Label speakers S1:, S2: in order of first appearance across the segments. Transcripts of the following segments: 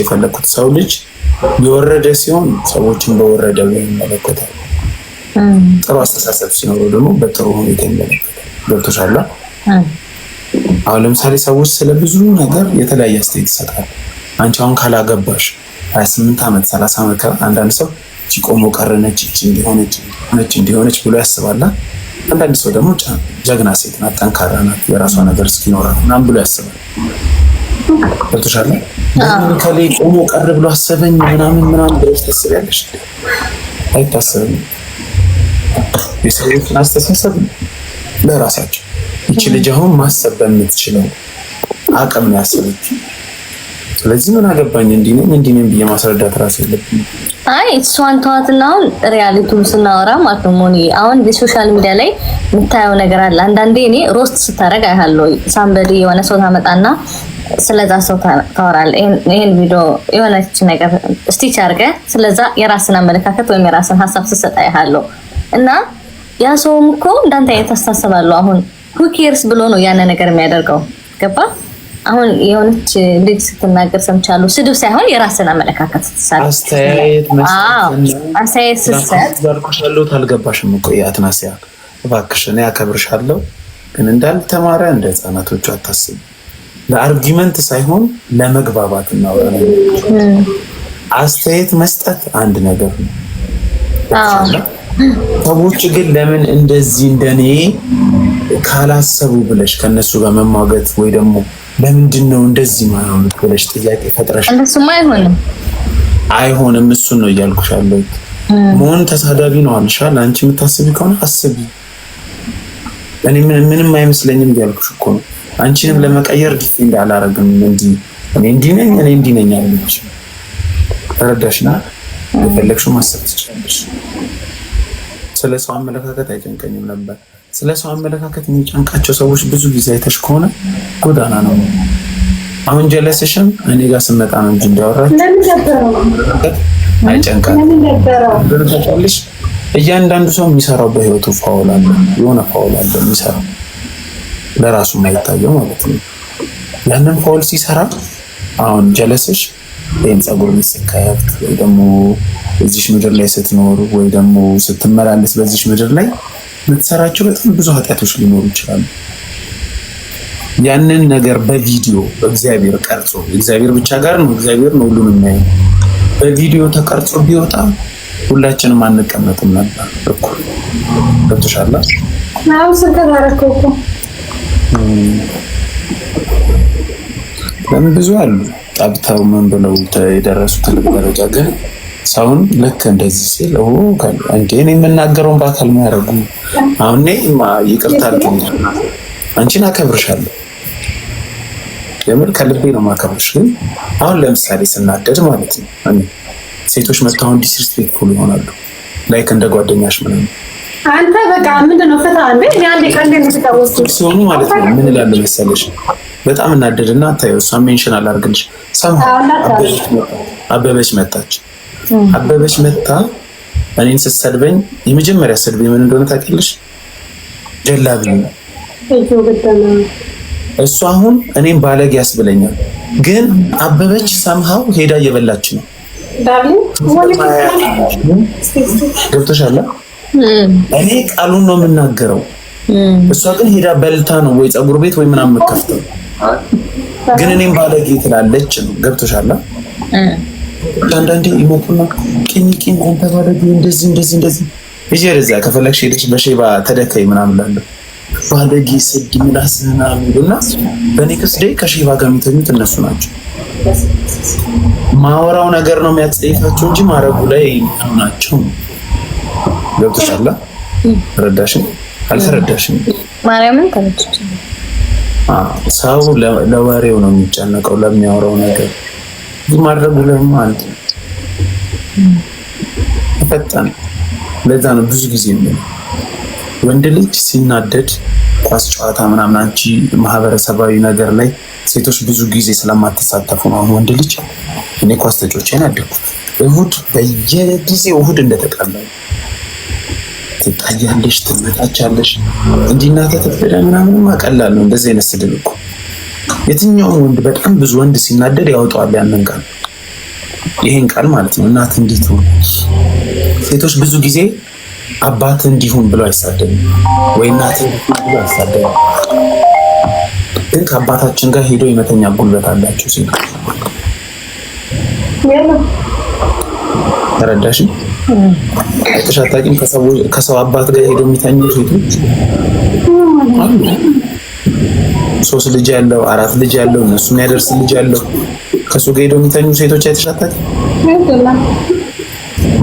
S1: የፈለኩት ሰው ልጅ የወረደ ሲሆን ሰዎችን በወረደ ወይ ይመለከታል። ጥሩ አስተሳሰብ ሲኖረው ደግሞ በጥሩ ሁኔታ ይመለከታል። ገብቶሻል? አሁን ለምሳሌ ሰዎች ስለ ብዙ ነገር የተለያየ አስተያየት ይሰጣሉ። አንቺ አሁን ካላገባሽ 28 ዓመት 30 ዓመት አንዳንድ ሰው ሲቆሞ ቀረነች እንዲሆነች ብሎ ያስባል። አንዳንድ ሰው ደግሞ ጀግና ሴት ናት፣ ጠንካራ ናት፣ የራሷ ነገር እስኪኖራት ምናምን ብሎ ያስባል። ገብቶሻል? ለምን ከሌ ቆሞ ቀር ብሎ አሰበኝ ምናምን ብለሽ ታስቢያለሽ? አይታሰብም። የሰዎችን አስተሳሰብ ለራሳቸው ይቺ ልጅ አሁን ማሰብ በምትችለው አቅም ነው ያሰበችው። ስለዚህ ምን አገባኝ እንዲህ ነኝ ብዬ ማስረዳት ራስ የለብኝም።
S2: አይ እሷን ተዋትና አሁን ሪያሊቲውን ስናወራ ማለት ነው ሞኒ፣ አሁን በሶሻል ሚዲያ ላይ የምታየው ነገር አለ። አንዳንዴ እኔ ሮስት ስታደርግ አይሃለሁ። ሳምበዲ የሆነ ሰው ታመጣና ስለዛ ሰው ታወራለህ። ይሄን ቪዲዮ የሆነች ነገር ስቲች አድርገህ ስለዛ የራስን አመለካከት ወይም የራስን ሀሳብ ስትሰጥ አይሃለሁ እና ያ ሰውም እኮ እንዳንተ አይነት አስተሳሰባለሁ። አሁን who cares ብሎ ነው ያን ነገር የሚያደርገው። ገባ? አሁን የሆነች ልጅ ስትናገር ሰምቻለሁ። ስድብ ሳይሆን የራስን አመለካከት ስትሰጥ አስተያየት ስትሰጥ
S1: ባልኩሻለሁ። ታልገባሽም እኮ ያትናሲያ እባክሽ፣ እኔ አከብርሻለሁ፣ ግን እንዳልተማረ እንደ ህፃናቶቹ አታስቢ። ለአርጊመንት ሳይሆን ለመግባባት እናወራ። አስተያየት መስጠት አንድ ነገር ነው። ሰዎች ግን ለምን እንደዚህ እንደኔ ካላሰቡ ብለሽ ከነሱ ጋር መሟገት ወይ ደግሞ ለምንድነው እንደዚህ ማለት ብለሽ ጥያቄ ፈጥረሽ
S2: እንደሱማ አይሆንም።
S1: እሱን ነው እያልኩሽ ያለው። መሆን ተሳዳቢ ነው አልሻል። አንቺ የምታስቢ ከሆነ አስቢ። እኔ ምንም አይመስለኝም እያልኩሽ እኮ ነው። አንቺንም ለመቀየር ዲፌንድ አላረግም። እኔ እንዲህ ነኝ አለች። ተረዳሽና የፈለግሽው ማሰብ ትችላለሽ። ስለ ሰው አመለካከት አይጨንቀኝም ነበር። ስለ ሰው አመለካከት የሚጨንቃቸው ሰዎች ብዙ ጊዜ አይተሽ ከሆነ ጎዳና ነው። አሁን ጀለስሽም እኔ ጋር ስመጣ ነው እንጂ እንዳወራች አይጨንቃትም። እያንዳንዱ ሰው የሚሰራው በህይወቱ ፋውል አለ፣ የሆነ ፋውል አለ የሚሰራው ለራሱ የማይታየው ማለት ነው። ያንን ፋውል ሲሰራ አሁን ጀለስሽ ወይም ጸጉር ሲከያት ወይ ደግሞ እዚህ ምድር ላይ ስትኖር ወይ ደግሞ ስትመላለስ በዚህ ምድር ላይ የምትሰራቸው በጣም ብዙ ኃጢአቶች ሊኖሩ ይችላሉ። ያንን ነገር በቪዲዮ እግዚአብሔር ቀርጾ እግዚአብሔር ብቻ ጋር ነው እግዚአብሔር ነው ሁሉንም የሚያየው። በቪዲዮ ተቀርጾ ቢወጣ ሁላችንም አንቀመጥም ነበር እኮ። ገብቶሻል?
S3: አሁን ስንከራረከው እኮ
S1: ለምን ብዙ አሉ ጠብተው ምን ብለው የደረሱ ትልቅ ደረጃ ግን ሰውን ልክ እንደዚህ ሲል እንዴ እኔ የምናገረውን በአካል የሚያደርጉ አሁን ይቅርታ አልኩኝ። አንቺን አከብርሻለሁ፣ የምር ከልቤ ነው ማከብርሽ። ግን አሁን ለምሳሌ ስናደድ ማለት ነው ሴቶች መጥተው አሁን ዲስሪስፔክትፉል ይሆናሉ፣ ላይክ እንደ ጓደኛሽ ምናምን።
S3: አንተ በቃ ምንድነው ፈታ አንዴ ያንዴ ቀንዴ ምትታወስ
S1: ሲሆኑ ማለት ነው ምን እላለሁ መሰለሽ፣ በጣም እናደድና ታየው እሷ ሜንሽን አላርግልሽ አበበች መጣች። አበበች መጣ እኔን ስትሰድበኝ የመጀመሪያ ስድብ ምን እንደሆነ ታውቂያለሽ? ጀላቢ ነው እሱ። አሁን እኔን ባለጌ ያስብለኛል፣ ግን አበበች ሰምሃው ሄዳ እየበላች ነው። ገብቶሻል? እኔ ቃሉን ነው የምናገረው፣ እሷ ግን ሄዳ በልታ ነው ወይ ፀጉር ቤት ወይ ምናምን የምትከፍተው፣ ግን እኔም ባለጌ ትላለች ነው። ገብቶሻል? አንዳንዴ ይሞቁና ቂኝ አንተ ባለጌ እንደዚህ እየረዛ ከፈለግሽ ሄደሽ በሼባ ተደከይ ምናምን ላለው ባለጌ ስድ ምላስና ምንድና በኔክስት ዴይ ከሼባ ጋር የሚተኙት እነሱ ናቸው። ማወራው ነገር ነው የሚያጸይፋቸው እንጂ ማረጉ ላይ ናቸው። ገብቶሻል? ረዳሽኝ አልተረዳሽኝ?
S2: ማርያምን ተረድቼ።
S1: ሰው ለወሬው ነው የሚጨነቀው ለሚያወራው ነገር ማድረጉ ለማን ፈጣን። ለዛ ነው ብዙ ጊዜ ወንድ ልጅ ሲናደድ ኳስ ጨዋታ ምናምን አንቺ ማህበረሰባዊ ነገር ላይ ሴቶች ብዙ ጊዜ ስለማትሳተፉ ነው። አሁን ወንድ ልጅ እኔ ኳስ ተጫዋቾችን አደረኩ እሁድ በየጊዜው እሁድ እንደተጣላ ትጣያለሽ፣ ትመጣቻለሽ እንዲና ተተፈደ ምናምን ማቀላል ነው። እንደዚህ አይነት ስድብ እኮ የትኛውም ወንድ በጣም ብዙ ወንድ ሲናደድ ያወጣዋል ያንን ቃል። ይሄን ቃል ማለት ነው። እናት እንዲቱ ሴቶች ብዙ ጊዜ አባት እንዲሁን ብለው አይሳደቡም ወይ እናት እንዲሁን ብለው አይሳደቡም። ግን ከአባታችን ጋር ሄዶ የመተኛ ጉልበት አላቸው ሴቶች። ተረዳሽ? አይተሽ አታውቂም? ከሰው አባት ጋር ሄዶ የሚተኙ ሴቶች አሉ። 3 ልጅ ያለው 4 ልጅ ያለው እነሱ የሚያደርስ ልጅ ያለው ከሱ ጋር ሄዶ የሚተኙ ሴቶች አይተሽ አታውቂም?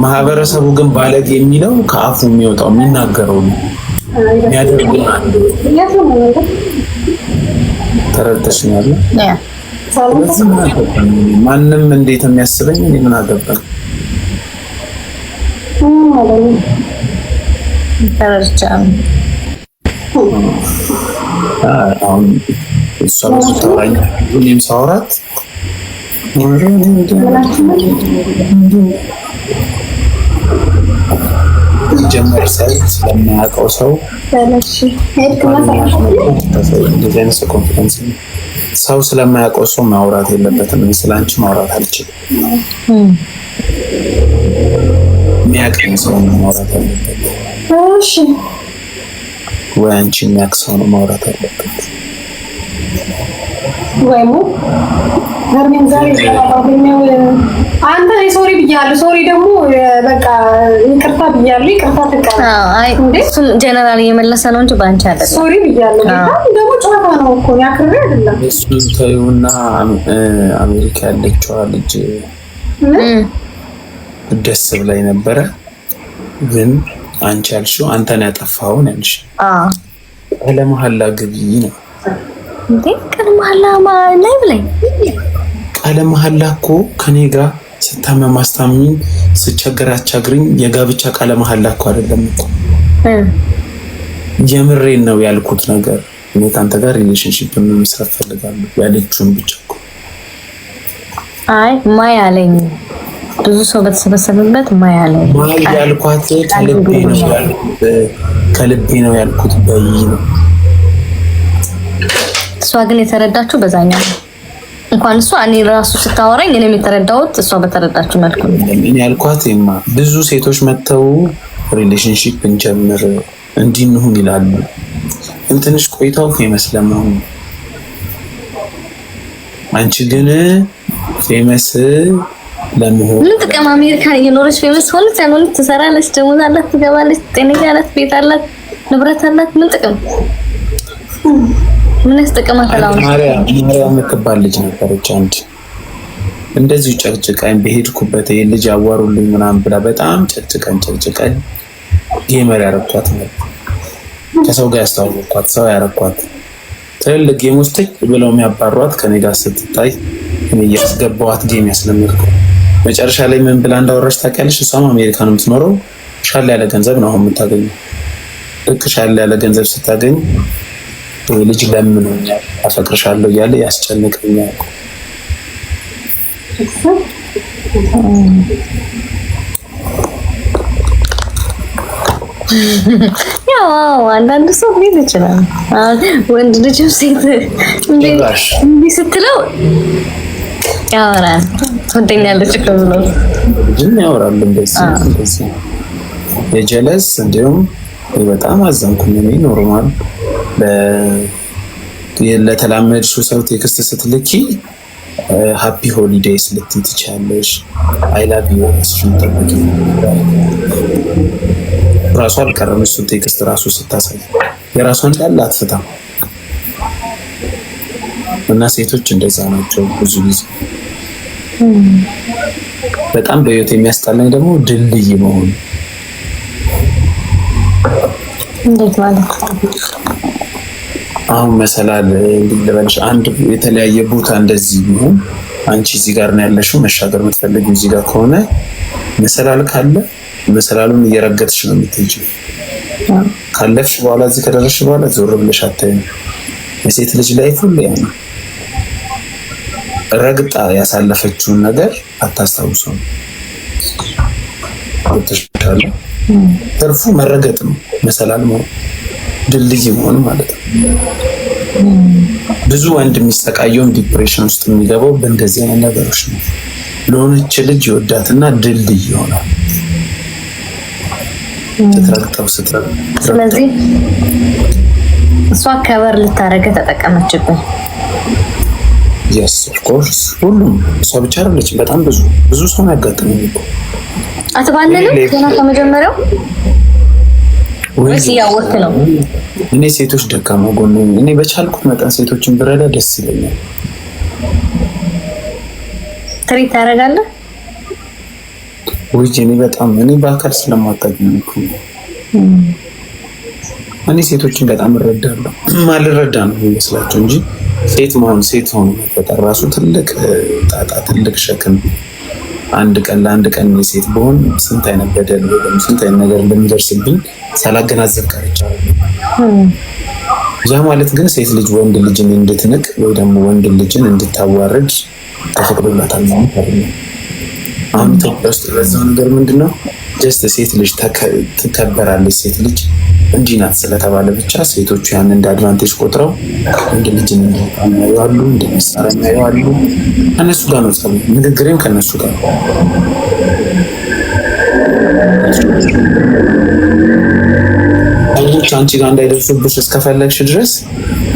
S1: ማህበረሰቡ ግን ባለጌ የሚለው ከአፉ የሚወጣው የሚናገረው ነው የሚያደርገው ነው። ተረድተሽኛል? ማንም እንዴት የሚያስበኝ እኔ ምን አገባኝ? አሁን እሷ ብዙ ታወራኝ እኔም ሳወራት ጀመር ስለማያውቀው ሰው ሰው ስለማያውቀው ሰው ማውራት የለበትም። ስለአንቺ ማውራት አልችልም። የሚያውቀኝ ሰው ነው ማውራት አለበት።
S3: እሺ
S1: ወይ አንቺ የሚያውቅ ሰው ነው ማውራት አለበት።
S3: ወይሞ ሀርሜን ዛሬ ባባኛው አንተ ሶሪ ብያለሁ። ሶሪ ደግሞ በቃ ይቅርታ ብያለሁ። ይቅርታ ተቀበል።
S2: አይ እሱም ጀነራል እየመለሰ ነው እንጂ ባንቺ አይደለም።
S3: ሶሪ ብያለሁ። ደግሞ ጨዋታ ነው እኮ ያክሬ አይደለም።
S1: እሱን ተይውና አሜሪካ ያለችው ልጅ ደስ ብላኝ ነበረ። ግን አንቺ ያልሽው አንተን ያጠፋውን ያልሽ ቃለ መሐላ ግቢ ነው
S2: እንዴ? ቃለ መሐላ ላይ ብለኝ
S1: ቃለ መሐላ እኮ ከኔ ጋር ስታመም አስታምኝ ስቸገር አቻግሪኝ የጋብቻ ቃለ መሐላ እኮ አይደለም እኮ የምሬን ነው ያልኩት ነገር። እኔ ካንተ ጋር ሪሌሽንሺፕ መስራት ፈልጋለሁ ያለችውን ብቻ እኮ
S2: ማያለኝ ብዙ ሰው በተሰበሰበበት ማያለኝ
S1: ያልኳት ከልቤ ነው ያልኩት በይ ነው።
S2: እሷ ግን የተረዳችው በዛኛው ነው። እንኳን እሷ እኔ ራሱ ስታወራኝ እኔም የተረዳሁት እሷ በተረዳችው መልኩ ነው።
S1: እኔ ያልኳት ብዙ ሴቶች መተው ሪሌሽንሺፕ እንጀምር እንዲንሁን ይላሉ። እንትንሽ ቆይታው ፌመስ ለመሆን አንቺ ግን ፌመስ ለመሆን
S2: ምን ጥቅም? አሜሪካ እየኖረች ፌመስ ሆነች ያልሆነች ትሰራለች፣ ደሞዝ አላት፣ ትገባለች፣ ጤነኛ ናት፣ ቤት አላት፣ ንብረት አላት። ምን ጥቅም? ምን ያስጠቅማታል?
S1: ማርያም የምትባል ልጅ ነበረች አንድ እንደዚሁ ጨቅጭቃኝ በሄድኩበት ይሄ ልጅ አዋሩልኝ ምናምን ብላ በጣም ጨቅጭቃኝ ጌመር ያረኳት ነበር። ከሰው ጋር ያስተዋወቅኳት ሰው ያረኳት ትልልቅ ጌም ውስጥ ብለው የሚያባሯት ከኔ ጋር ስትታይ እኔ እያስገባኋት ጌም ያስለምድኩ። መጨረሻ ላይ ምን ብላ እንዳወራች ታውቂያለሽ? እሷም አሜሪካ ነው የምትኖረው። ሻል ያለ ገንዘብ ነው አሁን የምታገኘው። ልክ ሻል ያለ ገንዘብ ስታገኝ ልጅ ለምኖኛል አፈቅርሻለሁ እያለ ያስጨንቀኛል።
S2: ያው አንዳንድ ሰው ሊል ይችላል። ወንድ ልጅ ሴት እንዴ ስትለው ያወራል ትወደኛለች እኮ ብሎ
S1: ግን ያወራል። እንደዚህ የጀለስ እንዲሁም በጣም አዘንኩኝ እኔ። ኖርማል ለተላመድሽው ሰው ቴክስት ስትልኪ ሃፒ ሆሊዴይስ ልትይ ትችያለሽ። አይ ላቭ ዩ እሱን ጠብቂ። ራሷ አልቀረም እሱ ቴክስት ራሱ ስታሳይ የራሷን እንዳለ አትፈታ። እና ሴቶች እንደዛ ናቸው ብዙ ጊዜ። በጣም በህይወት የሚያስጠላኝ ደግሞ ድልድይ መሆን።
S2: እንዴት ማለት?
S1: አሁን መሰላል ልበልሽ፣ አንድ የተለያየ ቦታ እንደዚህ ቢሆን አንቺ እዚህ ጋር ነው ያለሽው፣ መሻገር የምትፈልጊው እዚህ ጋር ከሆነ መሰላል ካለ መሰላሉን እየረገጥሽ ነው የምትሄጂው። ካለፍሽ በኋላ እዚህ ከደረስሽ በኋላ ዞር ብለሽ አታይም። የሴት ልጅ ላይፍ ሁሉ ያ ነው። ረግጣ ያሳለፈችውን ነገር አታስታውሰውም። ተሽካለ ተርፉ መረገጥ ነው መሰላል ነው ድልድይ መሆን ማለት ነው። ብዙ ወንድ የሚሰቃየውን ዲፕሬሽን ውስጥ የሚገባው በእንደዚህ አይነት ነገሮች ነው። ለሆነች ልጅ ይወዳትና ድልድይ ይሆናል። ስትረግጠው።
S2: ስለዚህ እሷ ከበር ልታረገ ተጠቀመችብን።
S1: yes of course ሁሉም እሷ ብቻ አይደለች። በጣም ብዙ ሰው ያጋጥመኝ እኮ
S2: አትባለንም ገና ከመጀመሪያው ወይስ ያወቅ ነው?
S1: እኔ ሴቶች ደካማ ጎን እኔ በቻልኩት መጠን ሴቶችን ብረዳ ደስ ይለኛል።
S2: ትሪት ታደርጋለህ
S1: ወይ? እኔ በአካል ስለማታውቂኝ እኮ እኔ ሴቶችን በጣም እረዳለሁ። ማልረዳ ነው የሚመስላቸው እንጂ ሴት ሆኖ መፈጠር ራሱ ትልቅ ጣጣ፣ ትልቅ ሸክም። ለአንድ ቀን ሴት በሆን ስንት አይነት በደል ወይ ስንት አይነት ነገር እንደሚደርስብኝ ሳላገናዘብ ቀርቻለሁ። ያ ማለት ግን ሴት ልጅ ወንድ ልጅን እንድትንቅ ወይ ደግሞ ወንድ ልጅን እንድታዋርድ ተፈቅዶላታል ማለት አይደለም። አሁን ኢትዮጵያ ውስጥ የበዛው ነገር ምንድነው? ጀስት ሴት ልጅ ትከበራለች፣ ሴት ልጅ እንዲህ ናት ስለተባለ ብቻ ሴቶቹ ያን እንደ አድቫንቴጅ ቆጥረው ወንድ ልጅን እንደሚያዩ እንደ መሳሪያ የሚያዩ ከነሱ ጋር ነው ጸብ። ንግግሬም ከነሱ ጋር ነው። ሰዎች አንቺ ጋር እንዳይደርሱብሽ እስከፈለግሽ ድረስ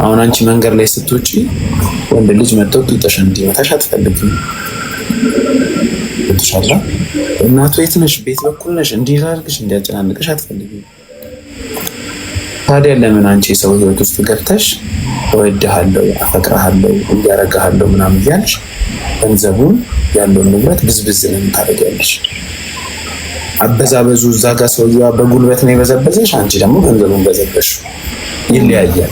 S1: አሁን አንቺ መንገድ ላይ ስትወጪ ወንድ ልጅ መጥቶ ጡትሽ እንዲመታሽ አትፈልግም። ትሻላ እናቱ የት ነሽ? ቤት በኩል ነሽ? እንዲራርግሽ እንዲያጨናንቅሽ አትፈልግም። ታዲያ ለምን አንቺ ሰው ህይወት ውስጥ ገብተሽ እወድሃለሁ፣ አፈቅርሃለሁ፣ እንዲያረጋሃለሁ ምናምን እያልሽ ገንዘቡን ያለውን ንብረት ብዝብዝ ለምን ታደርጊያለሽ? አበዛበዙ እዛ ጋር ሰውየዋ በጉልበት ነው የበዘበዘሽ፣ አንቺ ደግሞ ገንዘቡን በዘበሽ። ይለያያል።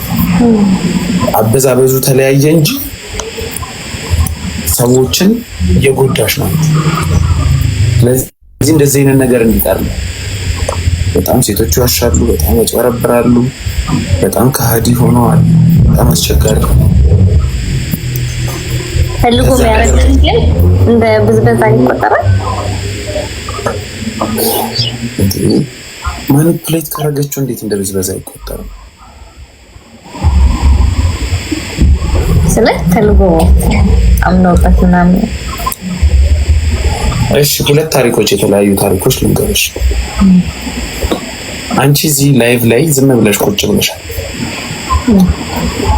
S1: አበዛበዙ ተለያየ እንጂ ሰዎችን እየጎዳሽ ነው። ስለዚህ እንደዚህ አይነት ነገር እንዲቀር ነው። በጣም ሴቶች ያሻሉ፣ በጣም ያጭበረብራሉ፣ በጣም ከሃዲ ሆነዋል። በጣም አስቸጋሪ ነው።
S2: ፈልጎ የሚያረግን ግን እንደ ብዝበዛ ይቆጠራል።
S1: ማኒፕሌት ካረገችው እንዴት እንደ ብዝበዛ ይቆጠራል?
S2: ስለዚህ ፈልጎ አምኖበት ምናምን።
S1: እሺ ሁለት ታሪኮች፣ የተለያዩ ታሪኮች ልንገርሽ። አንቺ እዚህ ላይቭ ላይ ዝም ብለሽ ቁጭ ብለሻል።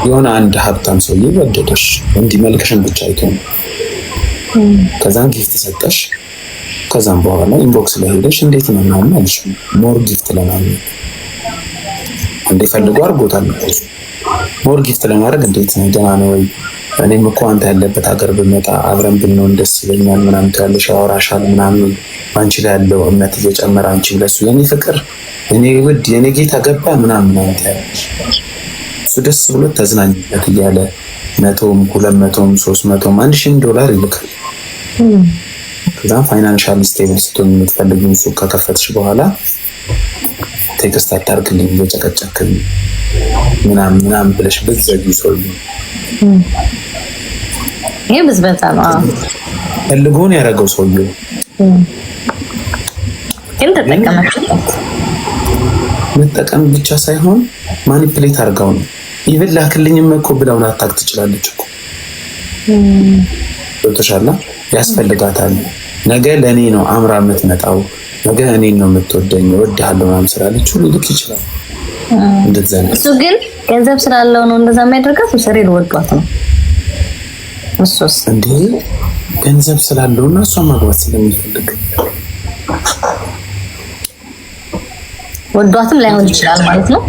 S1: የሆነ አንድ ሀብታም ሰውዬ ወደደሽ፣ እንዲህ መልክሽን ብቻ አይቶ ነው። ከዛም ጊፍት ሰጠሽ። ከዛም በኋላ ኢንቦክስ ላይ ሄደሽ እንዴት ነው ምናምን አልሽ። ሞር ጊፍት ለማግኘት እንዴ ፈልጎ አድርጎታል። ሞር ጊፍት ለማድረግ እንዴት ነው ደህና ነው ወይ? እኔም እኮ አንተ ያለበት ሀገር ብመጣ አብረን ብንሆን ደስ ይለኛል ምናምን ትያለሽ፣ ያወራሻል ምናምን። አንቺ ላይ ያለው እምነት እየጨመረ አንቺ ለሱ የኔ ፍቅር፣ የኔ ውድ፣ የኔ ጌታ ገባ ምናምን ትያለሽ። እሱ ደስ ብሎት ተዝናኝበት እያለ 100ም 200ም 300ም $1,000 ይልካል። ከዛም ፋይናንሻል ስቴብል ስትሆን የምትፈልጊውን ሱቅ ከከፈትሽ በኋላ ቴክስት አታርግልኝ እየጨቀጨክልኝ ምናምን ብለሽ ብትዘጊው ሰውዬው
S2: ይሄ ብዝበዛ ነው።
S1: ፈልጎን ያደረገው ሰውዬው
S2: ግን ተጠቀመችበት።
S1: መጠቀም ብቻ ሳይሆን ማኒፕሌት አድርጋው ነው። ኢቭን ላክልኝም እኮ ብለውን አታክ ትችላለች እኮ ቶሻላ ያስፈልጋታል። ነገ ለኔ ነው አምራ የምትመጣው፣ ነገ እኔን ነው የምትወደኝ፣ እወድሃለሁ ምናምን ስላለች ሁሉ ልክ ይችላል። እንደዛ ነው።
S2: እሱ ግን ገንዘብ ስላለው ነው እንደዛ የሚያደርጋት። ሰሪል ወዷት ነው እሱስ
S1: እንዴ? ገንዘብ ስላለውና እሷ ማግባት ስለሚፈልግ
S2: ወዷትም ላይሆን ይችላል ማለት ነው።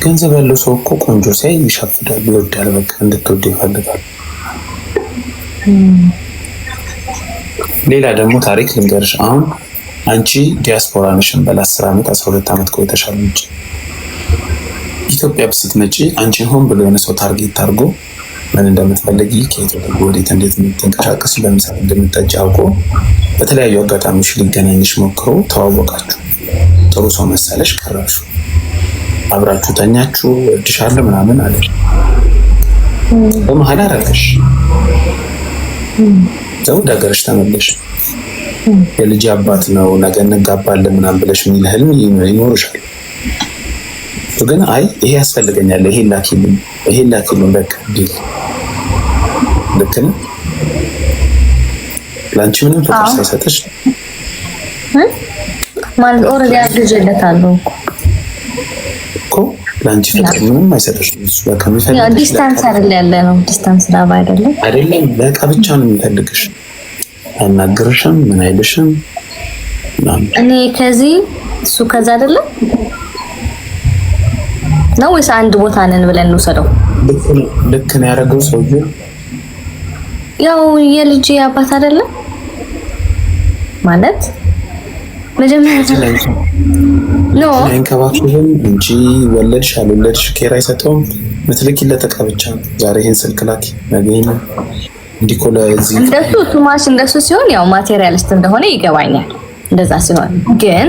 S1: ገንዘብ ያለው ሰው እኮ ቆንጆ ሳይ ይሻፍዳል፣ ይወዳል፣ በቃ እንድትወድ ይፈልጋል። ሌላ ደግሞ ታሪክ ልንገርሽ። አሁን አንቺ ዲያስፖራ ነሽን በ10 ዓመት 12 ዓመት ቆይተሻል እንጂ ኢትዮጵያ ስትመጪ አንቺን ሆን ብሎ የሆነ ሰው ታርጌት አድርጎ ምን እንደምትፈልጊ ከኢትዮጵያ ወዴት እንዴት እንደምትንቀሳቀስ በምሳሌ እንደምትጠጪ አውቆ በተለያዩ አጋጣሚዎች ሊገናኝሽ ሞክሮ ተዋወቃችሁ። ጥሩ ሰው መሰለሽ፣ ቀረብሽ፣ አብራችሁ ተኛችሁ፣ እድሻለሁ ምናምን አለ። በመሀል አደረገሽ፣ ዘውድ ሀገርሽ ተመለሽ። የልጅ አባት ነው ነገ እንጋባለን ምናምን ብለሽ የሚል ህልም ይኖርሻል። ግን አይ ይሄ ያስፈልገኛል፣ ይሄ ላኪልኝ በቃ ዲል። ልክ ነው። ለአንቺ ምንም ፍቅር ሳይሰጥሽ
S2: ማለት ኦልሬዲ አድርጀለታለሁ
S1: እኮ ለአንቺ ፍቅር ምንም አይሰጥሽም። እሱ በቃ
S2: ያው ዲስታንስ አይደል ያለ ነው። ዲስታንስ ራባ አይደለም
S1: በቃ ብቻ ነው የሚፈልግሽ። አናግርሽም ምን አይልሽም።
S2: እኔ ከዚህ እሱ ከዛ አይደለም ነው ወይስ አንድ ቦታ ነን ብለን እንውሰደው?
S1: ልክ ነው ያደረገው ሰውዬው።
S2: ያው የልጅ አባት አይደለም ማለት መጀመሪያ ነው
S1: እንከባከብም እንጂ ወለድሽ አልወለድሽ ኬር አይሰጠውም። ምትልኪለት ዕቃ ብቻ ነው። ዛሬ ይሄን ስልክ ላኪ ነገ ነው እንዲኮላ እዚህ
S2: እንደሱ ቱማሽ እንደሱ ሲሆን ያው ማቴሪያሊስት እንደሆነ ይገባኛል። እንደዛ ሲሆን ግን